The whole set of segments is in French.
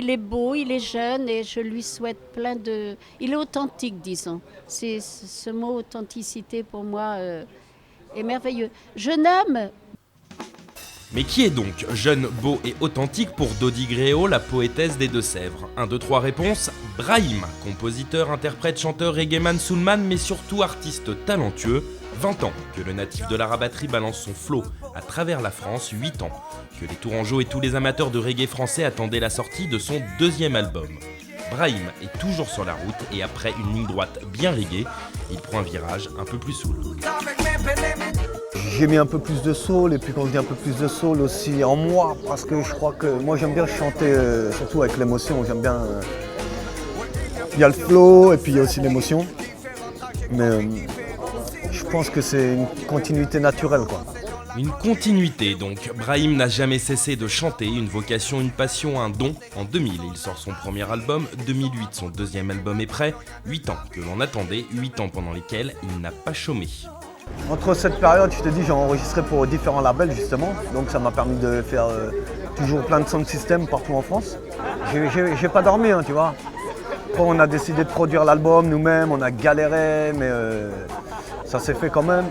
Il est beau, il est jeune et je lui souhaite plein de... Il est authentique, disons. Ce mot authenticité pour moi est merveilleux. Jeune homme. Mais qui est donc jeune, beau et authentique pour Dodi Gréau, la poétesse des Deux-Sèvres? 1, 2, 3 réponses. Brahim, compositeur, interprète, chanteur, reggaeman, soulman, mais surtout artiste talentueux. 20 ans que le natif de la Rabatterie balance son flow à travers la France, 8 ans que les Tourangeaux et tous les amateurs de reggae français attendaient la sortie de son deuxième album. Brahim est toujours sur la route et après une ligne droite bien reggae, il prend un virage un peu plus soul. J'ai mis un peu plus de soul et puis quand je dis un peu plus de soul aussi en moi parce que je crois que moi j'aime bien chanter surtout avec l'émotion, j'aime bien... Il y a le flow et puis il y a aussi l'émotion mais je pense que c'est une continuité naturelle quoi. Une continuité donc, Brahim n'a jamais cessé de chanter, une vocation, une passion, un don. En 2000, il sort son premier album, 2008, son deuxième album est prêt, 8 ans que l'on attendait, 8 ans pendant lesquels il n'a pas chômé. Entre cette période, je te dis, j'ai enregistré pour différents labels justement, donc ça m'a permis de faire toujours plein de sound systems partout en France. J'ai pas dormi, hein, tu vois. Après, on a décidé de produire l'album nous-mêmes, on a galéré, mais ça s'est fait quand même.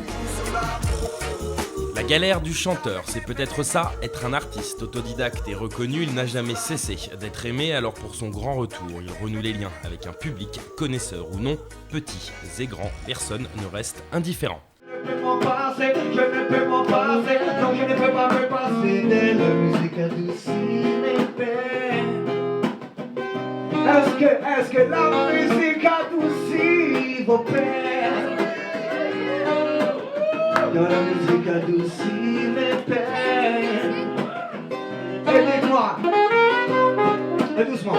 La galère du chanteur, c'est peut-être ça, être un artiste autodidacte et reconnu, il n'a jamais cessé d'être aimé, alors pour son grand retour, il renoue les liens avec un public, connaisseur ou non, petits et grands, personne ne reste indifférent. Je ne peux m'en passer, non je ne peux pas me passer de la musique adoucit mes peines. Est-ce que la musique adoucit vos peines? Dans la musique adoucit mes peines. Aidez-moi. Et doucement.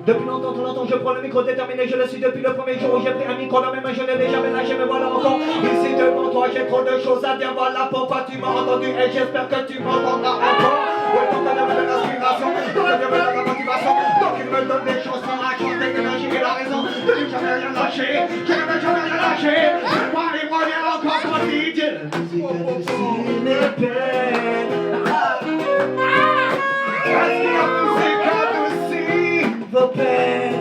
Depuis longtemps, trop longtemps, je prends le micro déterminé, je le suis depuis le premier jour où j'ai pris un micro dans mes mains, je ne l'ai jamais lâché, me voilà encore ici devant toi, j'ai trop de choses à dire, voilà pourquoi tu m'as entendu et j'espère que tu m'entendras encore. Ouais, tout à l'heure de l'inspiration, tout à l'heure de la motivation, donc il me donne des chansons à chanter, l'énergie et la raison, de lui jamais rien lâché, je ne vais jamais rien lâcher, moi et moi viens encore pour dire, la musique adoucit mes peines. Est-ce que la musique adoucit vos peines?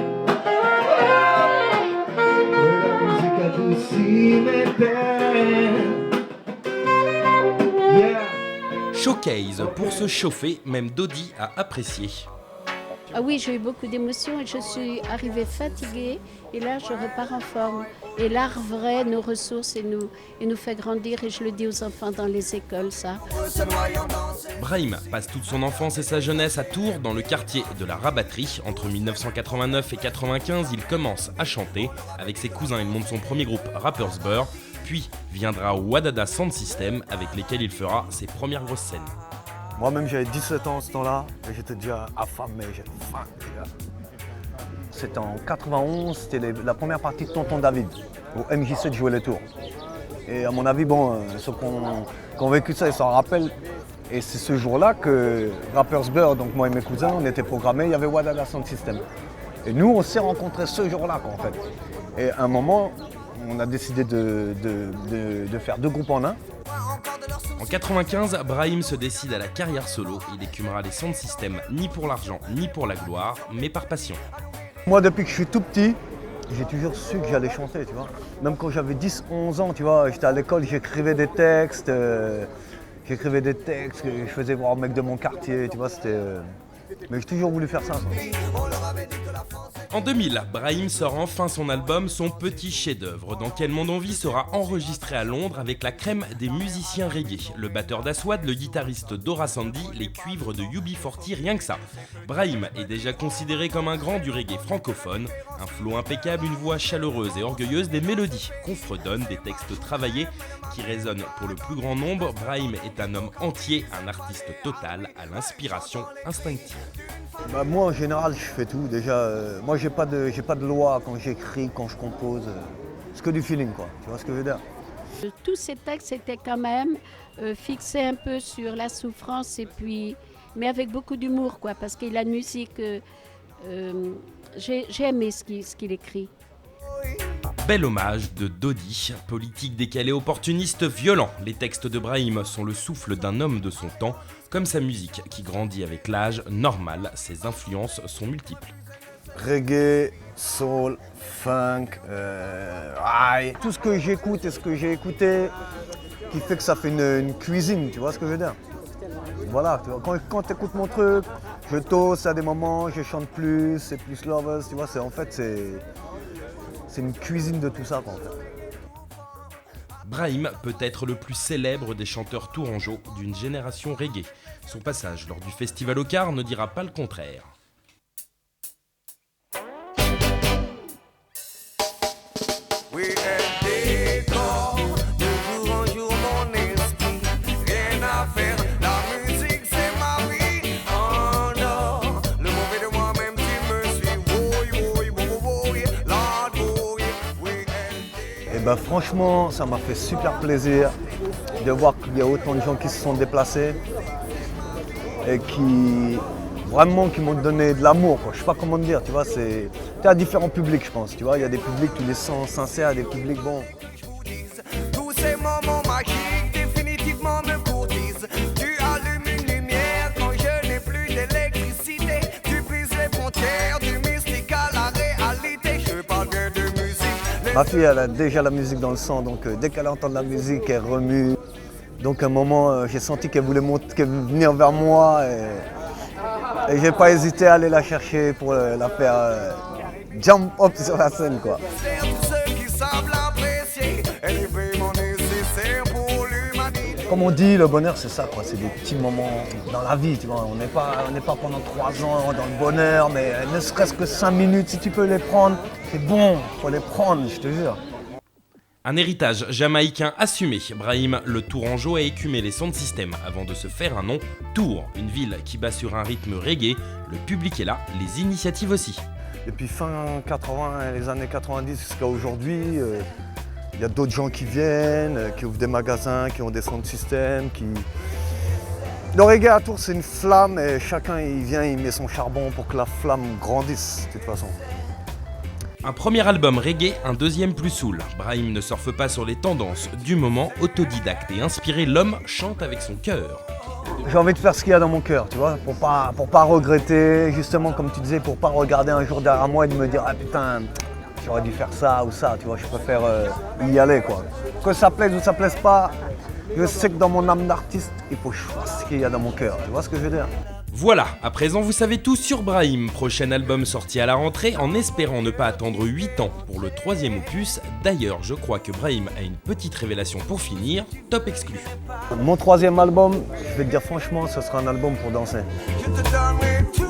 La musique adoucit mes peines. Yeah. Showcase, pour se chauffer, même Dodi a apprécié. Ah oui, j'ai eu beaucoup d'émotions et je suis arrivée fatiguée et là je repars en forme. Et l'art vrai nous ressource et nous fait grandir et je le dis aux enfants dans les écoles ça. Brahim passe toute son enfance et sa jeunesse à Tours, dans le quartier de la Rabatterie. Entre 1989 et 1995, il commence à chanter. Avec ses cousins, il monte son premier groupe Rappers Burr. Puis viendra Wadada Sound System, avec lesquels il fera ses premières grosses scènes. Moi-même j'avais 17 ans à ce temps-là et j'étais déjà affamé, j'avais faim déjà. C'était en 91, c'était la première partie de Tonton David, où MJ7 jouait les tours. Et à mon avis, bon, ceux qui ont vécu ça, ils s'en rappellent. Et c'est ce jour-là que Rappers Burr, donc moi et mes cousins, on était programmés, il y avait Wadada Sound System. Et nous, on s'est rencontrés ce jour-là, quoi, en fait. Et à un moment, on a décidé de faire deux groupes en un. En 95, Brahim se décide à la carrière solo. Il écumera les sound systems ni pour l'argent ni pour la gloire, mais par passion. Moi, depuis que je suis tout petit, j'ai toujours su que j'allais chanter, tu vois. Même quand j'avais 10-11 ans, tu vois, j'étais à l'école, j'écrivais des textes que je faisais voir aux mecs de mon quartier, tu vois, c'était... Mais j'ai toujours voulu faire ça. En 2000, Brahim sort enfin son album, son petit chef-d'œuvre. Dans quel monde on vit sera enregistré à Londres avec la crème des musiciens reggae. Le batteur d'Aswad, le guitariste Dora Sandy, les cuivres de UB40, rien que ça. Brahim est déjà considéré comme un grand du reggae francophone. Un flow impeccable, une voix chaleureuse et orgueilleuse, des mélodies qu'on fredonne, des textes travaillés qui résonnent pour le plus grand nombre. Brahim est un homme entier, un artiste total, à l'inspiration instinctive. Bah, moi, en général, je fais tout. Déjà, moi, j'ai pas de loi quand j'écris, quand je compose. C'est que du feeling, quoi. Tu vois ce que je veux dire? Tous ces textes étaient quand même fixés un peu sur la souffrance et puis, mais avec beaucoup d'humour, quoi, parce que la musique, j'ai aimé ce qu'il écrit. bel hommage de Dodi, politique décalé opportuniste violent. Les textes de Brahim sont le souffle d'un homme de son temps, comme sa musique qui grandit avec l'âge. Normal, ses influences sont multiples. Reggae, soul, funk, tout ce que j'écoute et ce que j'ai écouté qui fait que ça fait une cuisine, tu vois ce que je veux dire? Voilà, tu vois, quand tu écoutes mon truc, je tosse à des moments, je chante plus, c'est plus lovers, tu vois, c'est une cuisine de tout ça quoi, en fait. Brahim peut être le plus célèbre des chanteurs tourangeaux d'une génération reggae. Son passage lors du festival au Car ne dira pas le contraire. Et ben franchement, ça m'a fait super plaisir de voir qu'il y a autant de gens qui se sont déplacés et qui m'ont donné de l'amour, quoi. Je sais pas comment te dire, tu vois, c'est à différents publics, je pense, tu vois, il y a des publics qui les sont sincères, des publics bons. Tous ces moments magiques définitivement me courtisent. Tu allumes une lumière quand je n'ai plus d'électricité. Tu brises les frontières du mystique à la réalité. Je parle bien de musique. Ma fille, elle a déjà la musique dans le sang, donc dès qu'elle entend de la musique, elle remue. Donc à un moment, j'ai senti qu'elle voulait venir vers moi et j'ai pas hésité à aller la chercher pour la faire jump up sur la scène, quoi. C'est tous ceux qui savent l'apprécier. Elle est vraiment nécessaire pour l'humanité. Comme on dit, le bonheur c'est ça, quoi. C'est des petits moments dans la vie, tu vois. On n'est pas pendant 3 ans dans le bonheur, mais ne serait-ce que 5 minutes, si tu peux les prendre, c'est bon, faut les prendre, je te jure. Un héritage jamaïcain assumé. Brahim, le Tourangeau, a écumé les sound systems avant de se faire un nom. Tours, une ville qui bat sur un rythme reggae. Le public est là, les initiatives aussi. Depuis fin 80 et les années 90 jusqu'à aujourd'hui, il y a d'autres gens qui viennent, qui ouvrent des magasins, qui ont des sound systems, Le reggae à Tours, c'est une flamme et chacun il vient, il met son charbon pour que la flamme grandisse, de toute façon. Un premier album reggae, un deuxième plus soul. Brahim ne surfe pas sur les tendances du moment, autodidacte et inspiré, l'homme chante avec son cœur. J'ai envie de faire ce qu'il y a dans mon cœur, tu vois, pour pas regretter, justement comme tu disais, pour pas regarder un jour derrière moi et de me dire ah putain, j'aurais dû faire ça ou ça, tu vois, je préfère y aller quoi. Que ça plaise ou ça plaise pas, je sais que dans mon âme d'artiste, il faut que je fasse ce qu'il y a dans mon cœur, tu vois ce que je veux dire? Voilà, à présent vous savez tout sur Brahim. Prochain album sorti à la rentrée, en espérant ne pas attendre 8 ans pour le 3e opus. D'ailleurs, je crois que Brahim a une petite révélation pour finir, top exclu. Mon 3e album, je vais te dire franchement, ce sera un album pour danser. Je te donnerai tout.